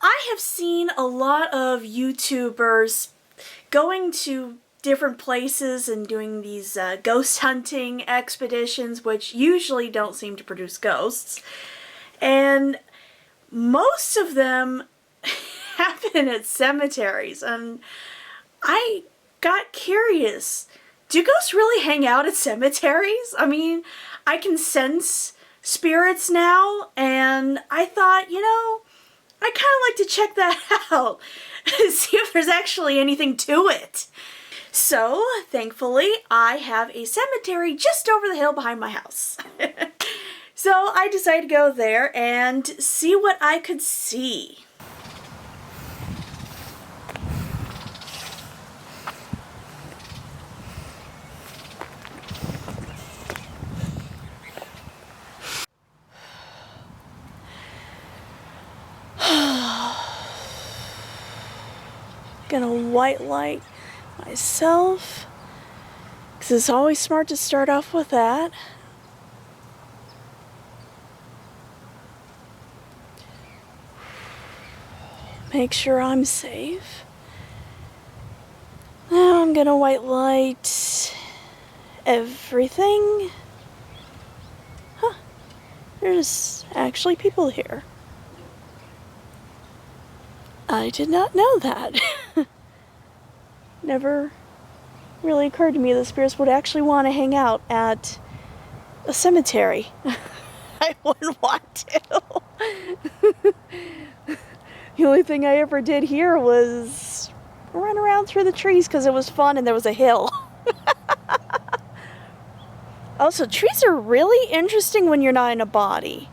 I have seen a lot of YouTubers going to different places and doing these ghost hunting expeditions, which usually don't seem to produce ghosts. And most of them happen at cemeteries. And I got curious. Do ghosts really hang out at cemeteries? I mean, I can sense spirits now, and I thought, I'd kind of like to check that out, see if there's actually anything to it. So, thankfully, I have a cemetery just over the hill behind my house. So I decided to go there and see what I could see. Gonna white light myself, because it's always smart to start off with that. Make sure I'm safe. Now I'm gonna white light everything. Huh, there's actually people here. I did not know that. Never really occurred to me that spirits would actually want to hang out at a cemetery. I wouldn't want to. The only thing I ever did here was run around through the trees because it was fun and there was a hill. Also, trees are really interesting when you're not in a body.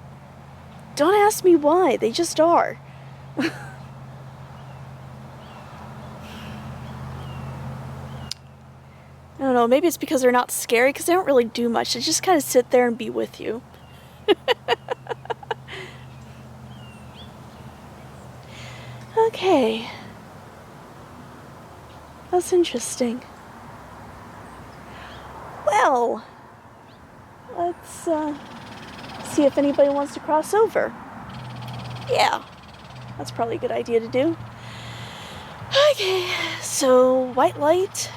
Don't ask me why, they just are. I don't know, maybe it's because they're not scary, because they don't really do much. They just kind of sit there and be with you. Okay. That's interesting. Well, let's see if anybody wants to cross over. Yeah, that's probably a good idea to do. Okay, so white light.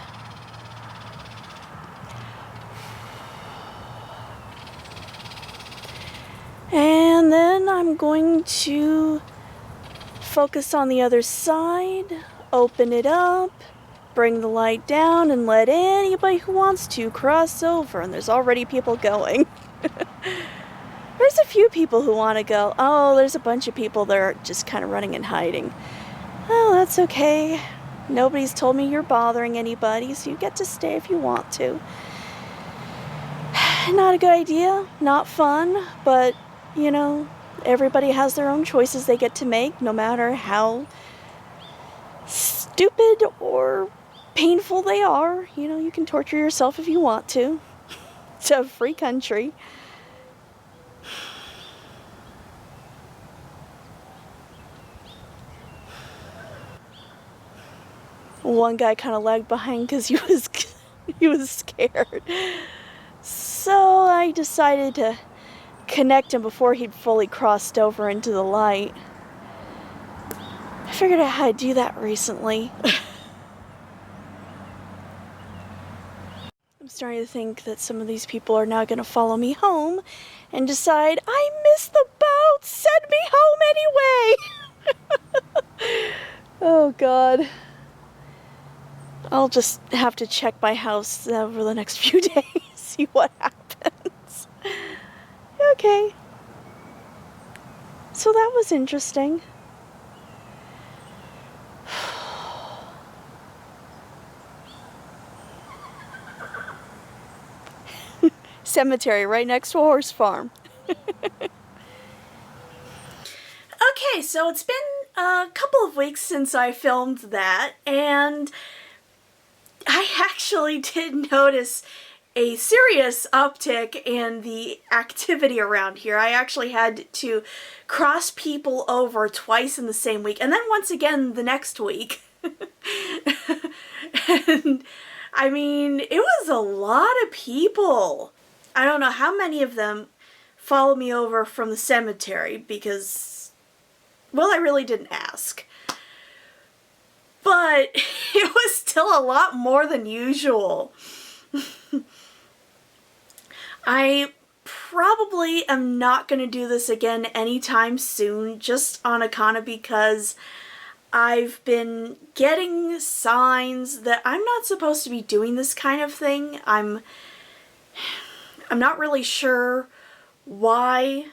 And then I'm going to focus on the other side, open it up, bring the light down, and let anybody who wants to cross over. And there's already people going. There's a few people who want to go. Oh, there's a bunch of people that are just kind of running and hiding. Oh, that's okay. Nobody's told me you're bothering anybody, so you get to stay if you want to. Not a good idea, not fun, but everybody has their own choices they get to make, no matter how stupid or painful they are. You can torture yourself if you want to. It's a free country. One guy kind of lagged behind because he was scared. So I decided to connect him before he'd fully crossed over into the light. I figured out how to do that recently. I'm starting to think that some of these people are now going to follow me home and decide, I missed the boat, send me home anyway. Oh God. I'll just have to check my house over the next few days, see what happens. Okay. So that was interesting. Cemetery right next to a horse farm. Okay, so it's been a couple of weeks since I filmed that, and I actually did notice a serious uptick in the activity around here. I actually had to cross people over twice in the same week, and then once again the next week. And I mean, it was a lot of people. I don't know how many of them follow me over from the cemetery, because Well, I really didn't ask. But it was still a lot more than usual. I probably am not going to do this again anytime soon, just on account of because I've been getting signs that I'm not supposed to be doing this kind of thing. I'm not really sure why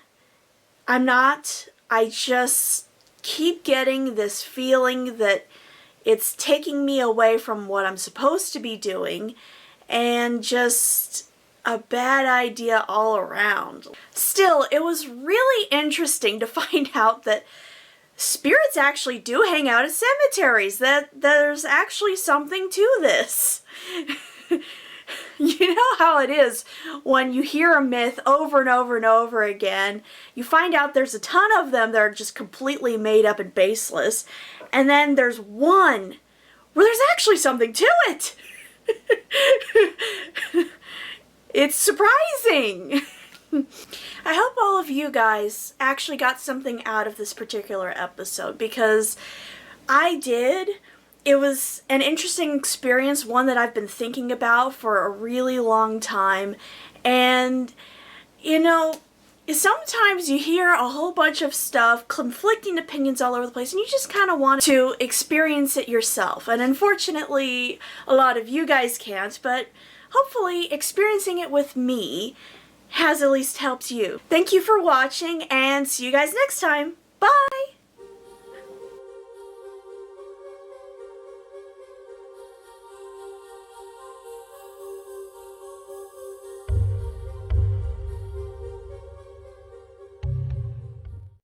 I'm not. I just keep getting this feeling that it's taking me away from what I'm supposed to be doing, and just a bad idea all around. Still, it was really interesting to find out that spirits actually do hang out at cemeteries, that there's actually something to this. You know how it is when you hear a myth over and over and over again, you find out there's a ton of them that are just completely made up and baseless, and then there's one where there's actually something to it. It's surprising. I hope all of you guys actually got something out of this particular episode, because I did. It was an interesting experience, one that I've been thinking about for a really long time. And, you know, sometimes you hear a whole bunch of stuff, conflicting opinions all over the place, and you just kind of want to experience it yourself. And unfortunately, a lot of you guys can't, but hopefully experiencing it with me has at least helped you. Thank you for watching, and see you guys next time. Bye!